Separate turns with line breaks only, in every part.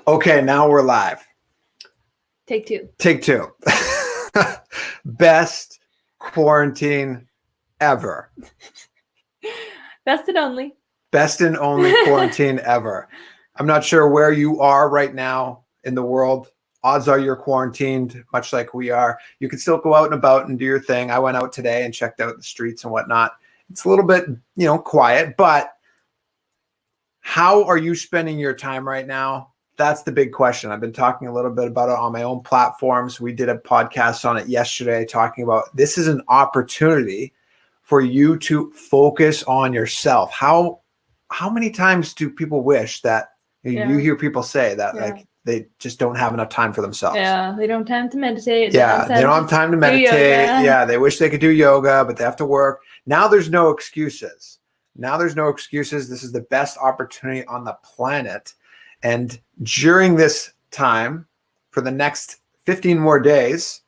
Okay, now we're live.
Take two.
Take two. Best quarantine ever.
Best and only.
Best and only quarantine ever. I'm not sure where you are right now in the world. Odds are you're quarantined, much like we are. You can still go out and about and do your thing. I went out today and checked out the streets and whatnot. It's a little bit, quiet, but how are you spending your time right now? That's the big question. I've been talking a little bit about it on my own platforms. We did a podcast on it yesterday talking about this is an opportunity for you to focus on yourself. How many times do people wish that you hear people say that like they just don't have enough time for themselves?
Yeah, they don't have time to meditate.
Yeah, they don't have time to meditate. Yeah, they wish they could do yoga, but they have to work. Now there's no excuses. This is the best opportunity on the planet. And during this time, for the next 15 more days,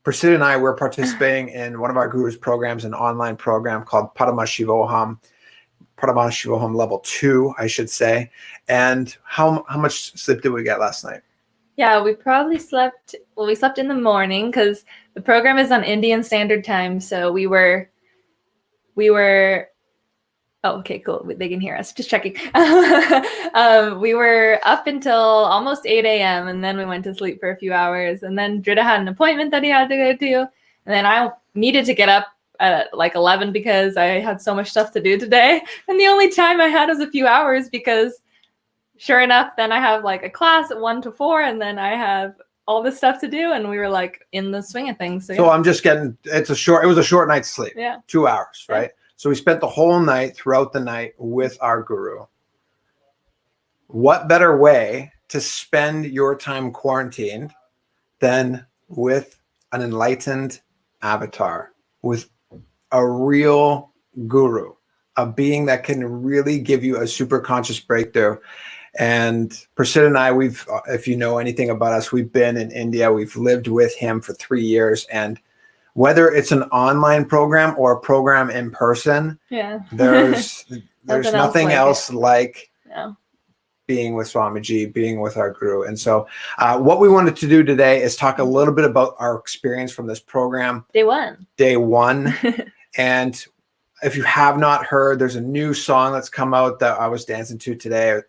Prasiddha and I were participating in one of our guru's programs, an online program called Paramashivoham Level 2, I should say. And how much sleep did we get last night?
Yeah, we probably slept, we slept in the morning because the program is on Indian Standard Time. So we were, oh, okay, cool. They can hear us. Just checking. We were up until almost 8 a.m. and then we went to sleep for a few hours. And then Dridha had an appointment that he had to go to. And then I needed to get up at like 11 because I had so much stuff to do today. And the only time I had was a few hours because sure enough, then I have like a class at 1 to 4 and then I have all this stuff to do. And we were like in the swing of things.
So I'm just getting, it was a short night's sleep.
Yeah.
2 hours, right? Yeah. So we spent the whole night throughout the night with our guru. What better way to spend your time quarantined than with an enlightened avatar, with a real guru, a being that can really give you a super conscious breakthrough. And Prasiddha and I, if you know anything about us, we've been in India. We've lived with him for 3 years. And whether it's an online program or a program in person, there's nothing else like being with Swamiji, being with our guru. And so what we wanted to do today is talk a little bit about our experience from this program.
Day one.
And if you have not heard, there's a new song that's come out that I was dancing to today.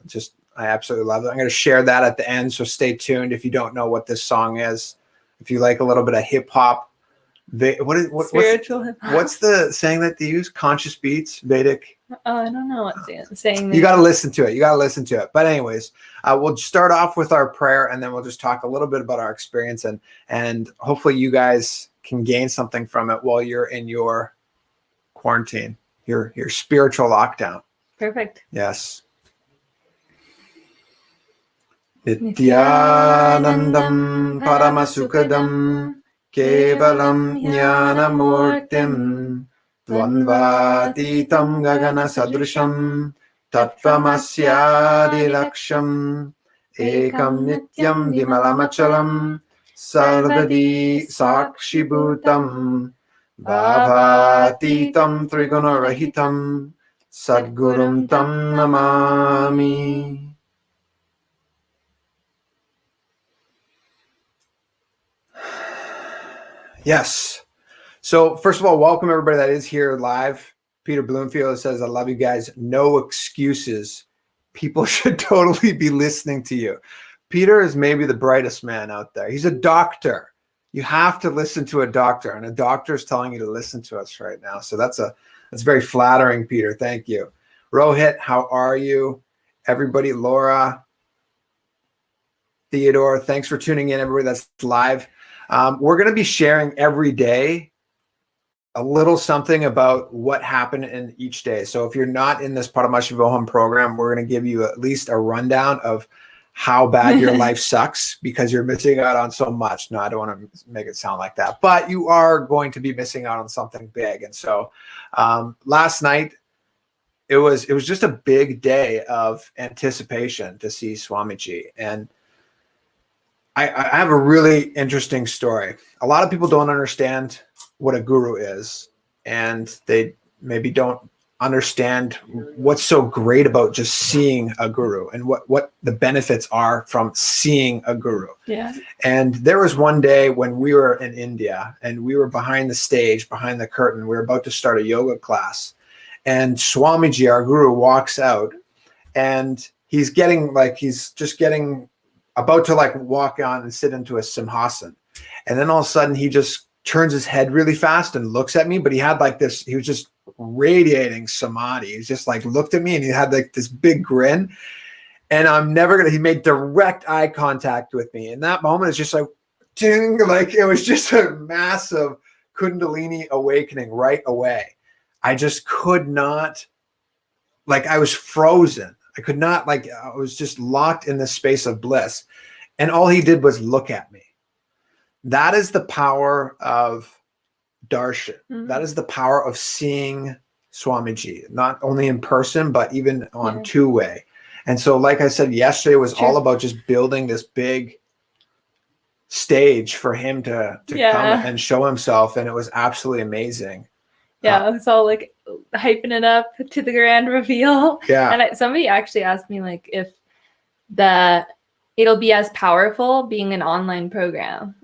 I absolutely love it. I'm going to share that at the end, so stay tuned if you don't know what this song is. If you like a little bit of hip hop,
spiritual hip hop.
What's the saying that they use? Conscious beats, Vedic.
Oh, I don't know what's saying.
You got to listen to it. But anyways, we'll start off with our prayer, and then we'll just talk a little bit about our experience, and hopefully you guys can gain something from it while you're in your quarantine, your spiritual lockdown.
Perfect.
Yes. Nithyanandam Paramasukadam Kevalam Jnanamurtim Dvandvatitam Gagana Sadrisham Tattvamasyadi Laksham Ekam Nityam Vimalamachalam Sarvadi Sakshibhutam Bhavatitam Trigunarahitam Sadgurum Tam Namami. Yes. So first of all, welcome everybody that is here live. Peter Bloomfield says, I love you guys. No excuses. People should totally be listening to you. Peter is maybe the brightest man out there. He's a doctor. You have to listen to a doctor, and a doctor is telling you to listen to us right now. So that's very flattering, Peter. Thank you. Rohit, how are you? Everybody, Laura, Theodore, thanks for tuning in, everybody that's live. We're going to be sharing every day a little something about what happened in each day. So if you're not in this Paramashivoham program, we're going to give you at least a rundown of how bad your life sucks because you're missing out on so much. No, I don't want to make it sound like that, but you are going to be missing out on something big. And so last night, it was just a big day of anticipation to see Swamiji. And I have a really interesting story. A lot of people don't understand what a guru is, and they maybe don't understand what's so great about just seeing a guru and what the benefits are from seeing a guru.
Yeah.
And there was one day when we were in India and we were behind the stage, behind the curtain. We were about to start a yoga class. And Swamiji, our guru, walks out and he's just getting about to like walk on and sit into a simhasan. And then all of a sudden he just turns his head really fast and looks at me, but he had like this, he was just radiating samadhi. He's just like looked at me and he had like this big grin. And he made direct eye contact with me. In that moment, it's just like, ding, like it was just a massive Kundalini awakening right away. I just could not, like I was frozen. I could not, like I was just locked in this space of bliss. And all he did was look at me. That is the power of darshan. Mm-hmm. That is the power of seeing Swamiji, not only in person, but even on two-way. And so, like I said, yesterday was all about just building this big stage for him to come and show himself. And it was absolutely amazing.
Yeah, it's all like hyping it up to the grand reveal.
Yeah.
And somebody actually asked me like if it'll be as powerful being an online program.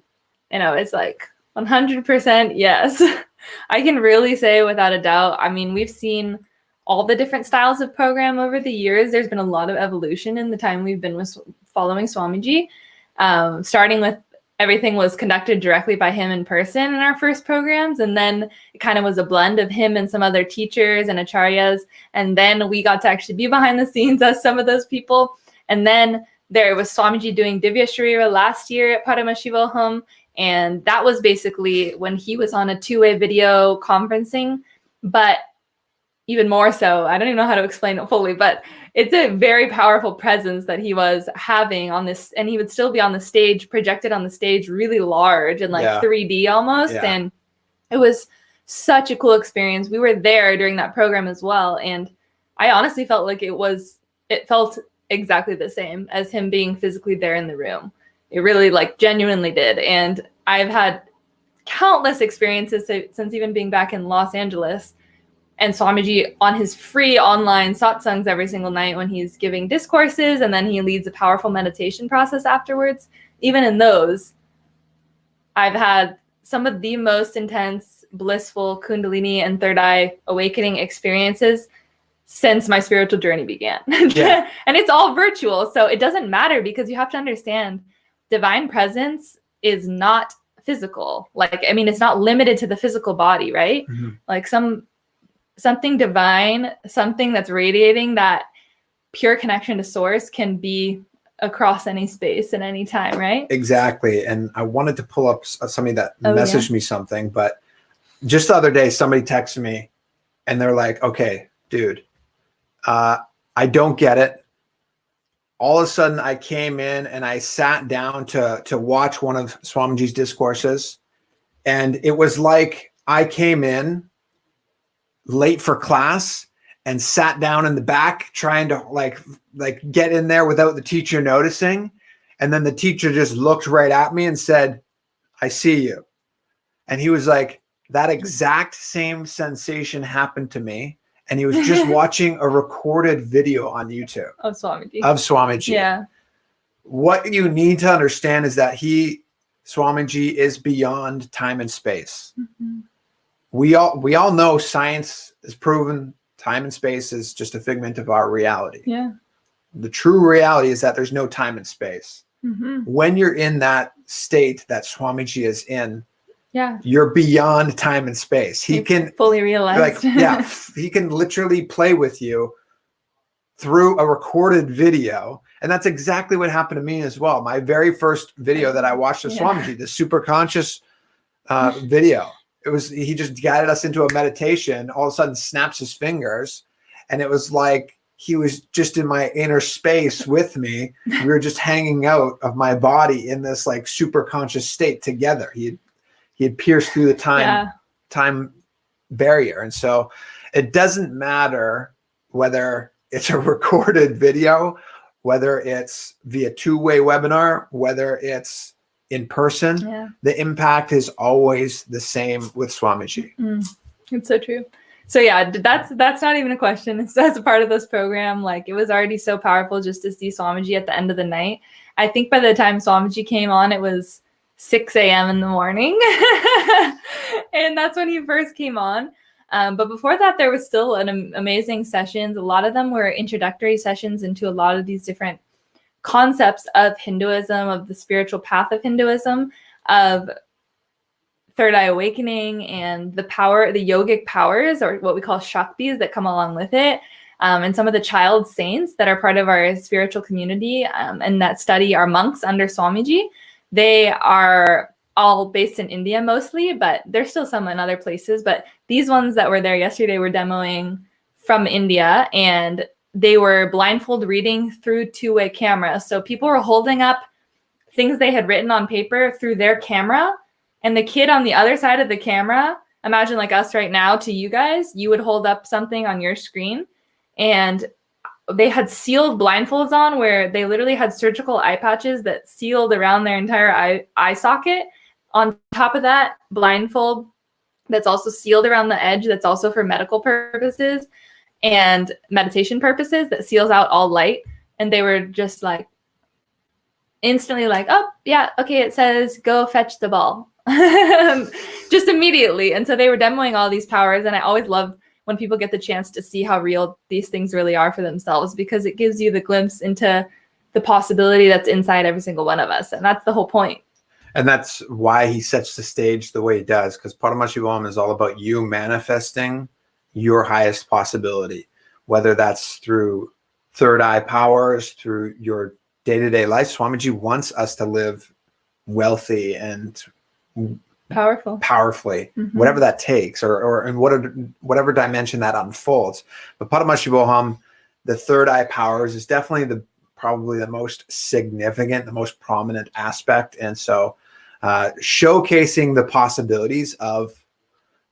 And I was like, 100% yes. I can really say without a doubt. I mean, we've seen all the different styles of program over the years. There's been a lot of evolution in the time we've been following Swamiji. Starting with everything was conducted directly by him in person in our first programs. And then it kind of was a blend of him and some other teachers and acharyas. And then we got to actually be behind the scenes as some of those people. And then there was Swamiji doing Divya Sharira last year at Paramashivoham. And that was basically when he was on a two-way video conferencing. But even more so, I don't even know how to explain it fully, but it's a very powerful presence that he was having on this, and he would still be on the stage, projected on the stage really large and like 3D almost. Yeah. And it was such a cool experience. We were there during that program as well. And I honestly felt like it felt exactly the same as him being physically there in the room. It really like genuinely did. And I've had countless experiences since even being back in Los Angeles. And Swamiji on his free online satsangs every single night when he's giving discourses, and then he leads a powerful meditation process afterwards. Even in those, I've had some of the most intense, blissful Kundalini and third eye awakening experiences since my spiritual journey began. Yeah. And it's all virtual, so it doesn't matter because you have to understand divine presence is not physical. Like, I mean, it's not limited to the physical body, right? Mm-hmm. Like something divine, something that's radiating, that pure connection to source can be across any space at any time, right? Exactly. And I wanted to pull up somebody that messaged me something, but just the other day, somebody texted me and they're like, okay, dude, I don't get it. All of a sudden I came in and I sat down to watch one of Swamiji's discourses. And it was like I came in late for class and sat down in the back trying to like get in there without the teacher noticing. And then the teacher just looked right at me and said, I see you. And he was like, that exact same sensation happened to me. And he was just watching a recorded video on YouTube of Swamiji. Yeah. What you need to understand is that Swamiji is beyond time and space. Mm-hmm. We all know science has proven time and space is just a figment of our reality. Yeah. The true reality is that there's no time and space. Mm-hmm. When you're in that state that Swamiji is in, you're beyond time and space. He can fully realize. He can literally play with you through a recorded video. And that's exactly what happened to me as well. My very first video that I watched of Swamiji, the super conscious video. He just guided us into a meditation, all of a sudden snaps his fingers. And it was like, he was just in my inner space with me. We were just hanging out of my body in this like super conscious state together. He had pierced through the time barrier. And so it doesn't matter whether it's a recorded video, whether it's via two-way webinar, whether it's in person, the impact is always the same with Swamiji. It's so true. So yeah, that's not even a question. It's as a part of this program. Like, it was already so powerful just to see Swamiji at the end of the night. I think by the time Swamiji came on, it was 6 a.m. in the morning. And that's when he first came on. But before that, there was still amazing sessions. A lot of them were introductory sessions into a lot of these different concepts of Hinduism, of the spiritual path of Hinduism, of third eye awakening and the yogic powers, or what we call shaktis, that come along with it. And some of the child saints that are part of our spiritual community and that study are monks under Swamiji. They are all based in India mostly, but there's still some in other places. But these ones that were there yesterday were demoing from India, and they were blindfold reading through two-way camera. So people were holding up things they had written on paper through their camera, and the kid on the other side of the camera, imagine like us right now to you guys, you would hold up something on your screen, and they had sealed blindfolds on where they literally had surgical eye patches that sealed around their entire eye socket. On top of that, blindfold that's also sealed around the edge, that's also for medical purposes and meditation purposes, that seals out all light. And they were just like instantly like, oh yeah, okay, it says go fetch the ball. Just immediately. And so they were demoing all these powers, and I always love when people get the chance to see how real these things really are for themselves, because it gives you the glimpse into the possibility that's inside every single one of us. And that's the whole point.
And that's why he sets the stage the way he does, because Paramashivoham is all about you manifesting your highest possibility, whether that's through third eye powers, through your day-to-day life. Swamiji wants us to live wealthy and powerfully, whatever that takes, or in whatever dimension that unfolds. But Paramashivoham, the third eye powers, is definitely probably the most significant, the most prominent aspect. And so showcasing the possibilities of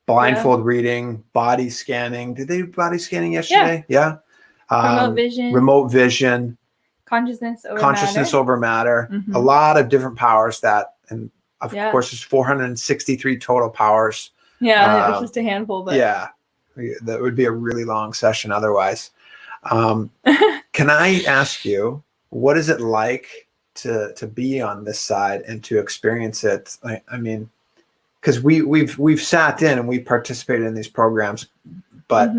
blindfold reading, body scanning. Did they do body scanning yesterday? Yeah. Remote vision. Consciousness over matter. A lot of different powers that, and of course, there's 463 total powers.
Yeah, it was just a handful. But
yeah, that would be a really long session otherwise. Can I ask you, what is it like to be on this side and to experience it? I mean, because we've sat in and we participated in these programs, but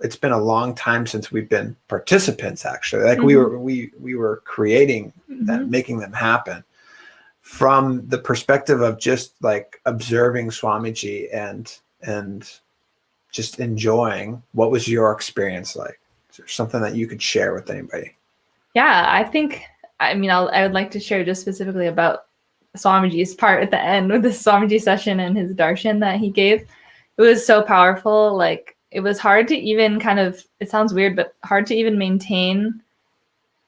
it's been a long time since we've been participants. Actually, like we were creating them, making them happen. From the perspective of just like observing Swamiji and just enjoying, what was your experience like? Is there something that you could share with anybody?
Yeah, I would like to share just specifically about Swamiji's part at the end with the Swamiji session and his darshan that he gave. It was so powerful. Like, it was hard to even it sounds weird, but hard to even maintain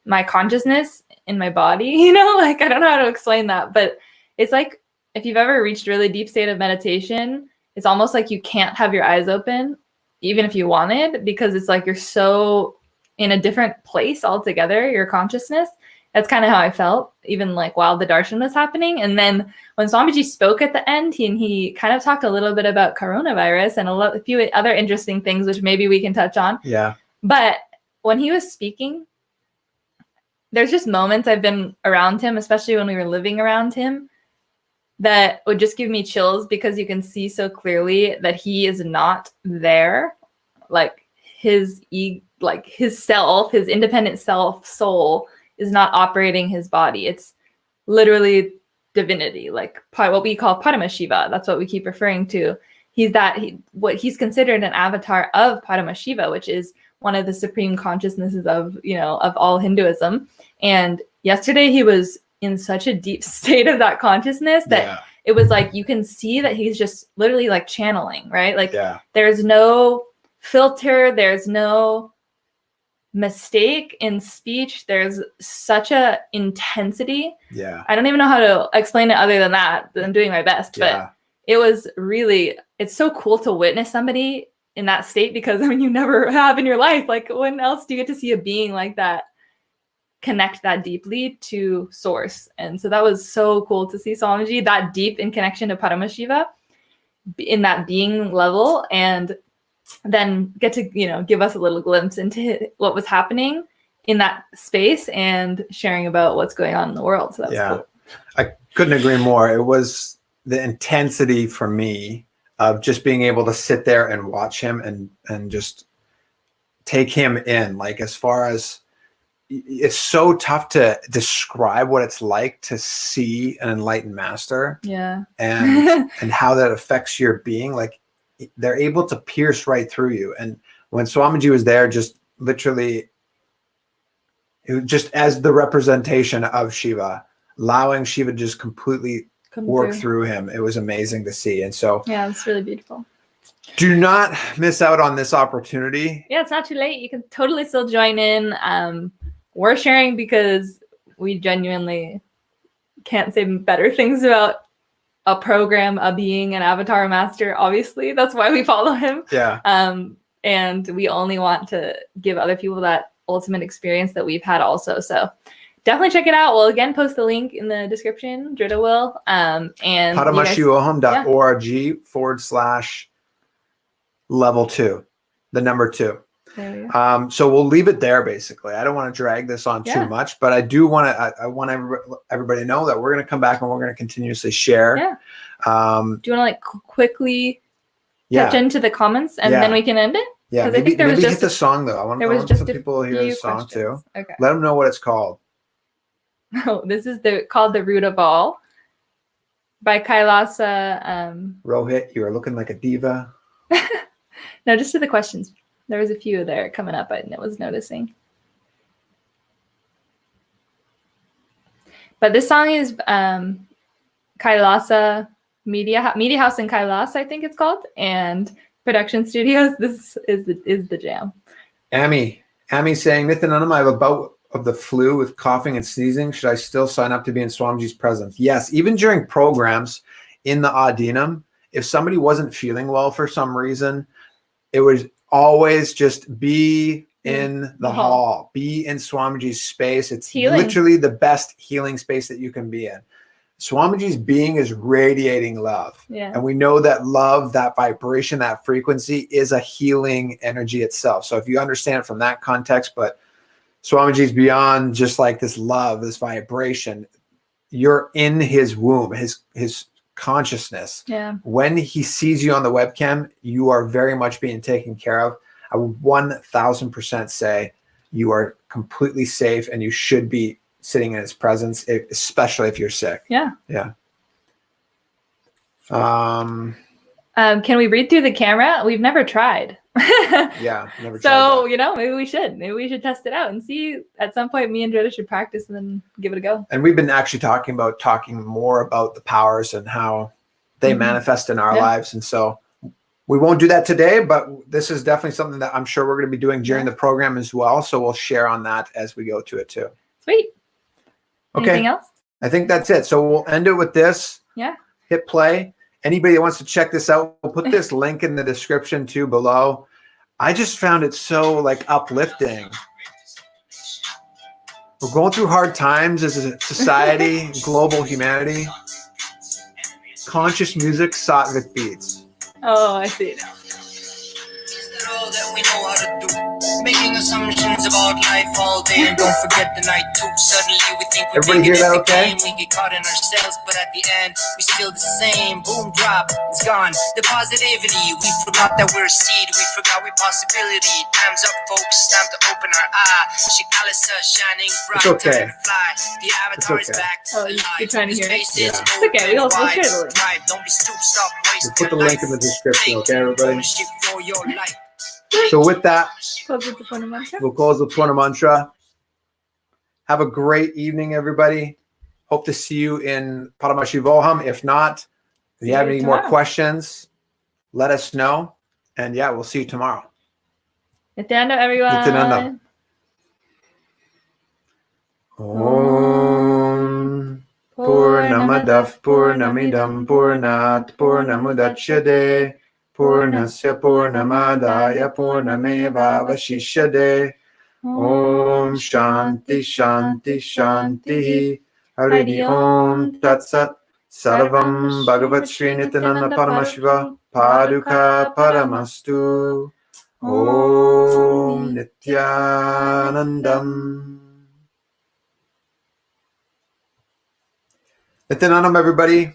my consciousness in my body, like, I don't know how to explain that, but it's like, if you've ever reached a really deep state of meditation, it's almost like you can't have your eyes open, even if you wanted, because it's like you're so in a different place altogether, your consciousness. That's kind of how I felt, even like while the darshan was happening. And then when Swamiji spoke at the end, he kind of talked a little bit about coronavirus and a few other interesting things, which maybe we can touch on.
Yeah.
But when he was speaking, there's just moments I've been around him, especially when we were living around him, that would just give me chills, because you can see so clearly that he is not there. Like his self, his independent self, soul, is not operating his body. It's literally divinity, like what we call Paramashiva. That's what we keep referring to. What he's considered an avatar of Paramashiva, which is one of the supreme consciousnesses of all Hinduism. And yesterday he was in such a deep state of that consciousness that it was like, you can see that he's just literally like channeling, right? Like there's no filter, there's no mistake in speech. There's such a intensity.
Yeah.
I don't even know how to explain it other than that. I'm doing my best, but it's so cool to witness somebody in that state, because you never have in your life. Like, when else do you get to see a being like that connect that deeply to source? And so that was so cool to see Swamiji that deep in connection to Paramashiva in that being level. And then get to, give us a little glimpse into what was happening in that space and sharing about what's going on in the world. So that was cool.
I couldn't agree more. It was the intensity for me of just being able to sit there and watch him and just take him in. Like, as far as, it's so tough to describe what it's like to see an enlightened master.
Yeah.
And how that affects your being. Like, they're able to pierce right through you. And when Swamiji was there, just literally, it was just as the representation of Shiva, allowing Shiva to just completely work through him. It was amazing to see. And so,
yeah, it's really beautiful.
Do not miss out on this opportunity.
Yeah, it's not too late. You can totally still join in. We're sharing because we genuinely can't say better things about a program, a being, an avatar master. Obviously, that's why we follow him.
Yeah.
And we only want to give other people that ultimate experience that we've had also. So definitely check it out. We'll again post the link in the description. Drita will. And
Paramashivoham.org/level 2, the number 2.
There we go.
So we'll leave it there. Basically, I don't want to drag this on too much, but I do want to. I want everybody to know that we're going to come back and we're going to continuously share.
Yeah. Do you want to quickly touch into the comments and then we can end it?
Yeah. Maybe hit the song though. I want some people to hear the song too.
Okay.
Let them know what it's called.
Oh, this is called "The Root of All" by Kailasa.
Rohit, you are looking like a diva.
No, just to the questions. There was a few there coming up. I was noticing. But this song is Kailasa Media House in Kailas, I think it's called, and production studios. This is the jam. Amy
saying, Nithyananda, I have a bout of the flu with coughing and sneezing. Should I still sign up to be in Swamiji's presence? Yes, even during programs in the Adinam, if somebody wasn't feeling well for some reason, it was always just be in the hall, be in Swamiji's space. It's literally the best healing space that you can be in. Swamiji's being is radiating love.
Yeah.
And we know that love, that vibration, that frequency is a healing energy itself. So if you understand it from that context, but Swamiji's beyond just like this love, this vibration, you're in his womb, his consciousness.
Yeah.
When he sees you on the webcam, you are very much being taken care of. I would 1000% say you are completely safe and you should be sitting in his presence, especially if you're sick.
Yeah.
Yeah.
Can we read through the camera? We've never tried.
Yeah, never tried.
So, maybe we should. Maybe we should test it out and see. At some point, me and Drita should practice and then give it a go.
And we've been actually talking more about the powers and how they manifest in our lives. And so we won't do that today, but this is definitely something that I'm sure we're going to be doing during the program as well. So we'll share on that as we go to it too.
Sweet.
Okay.
Anything else?
I think that's it. So we'll end it with this.
Yeah.
Hit play. Anybody that wants to check this out, we'll put this link in the description too below. I just found it so uplifting. We're going through hard times as a society, global humanity. Conscious music, sattvic beats.
Oh, I see it now.
That we know how to do, making assumptions about life all day and don't forget the night too. Suddenly we think we're
everybody hear that okay?
We get caught in ourselves, but at the end we still the same. Boom, drop, it's gone. The positivity, we forgot that we're a seed, we forgot we possibility. Time's up, folks, time to open our eye. Shikalisa shining bright.
It's okay.
The avatar is back.
Oh, you're trying to hear it?
Yeah.
It's okay, we'll share the link.
Don't be stupid, stop wasting.
We'll put the link in the description, okay, everybody?
For your life.
So with that,
Close with the Purna mantra.
we'll close with Purna mantra. Have a great evening, everybody. Hope to see you in Paramashivoham. If not, if you have any more questions, let us know. And yeah, we'll see you tomorrow.
Nithyananda, everyone.
Nithyananda. Om Purnamadav Purnamidam Purnat Purnamudachyade Purnasya Purnamadaya Purnameva Vashishyade. Om Shanti Shanti Shanti Hari Om Tat Sat Sarvam Bhagavat Sri Nithyananda Paramashiva Paduka Paramastu. Om Nithyanandam. Nithyanandam, everybody.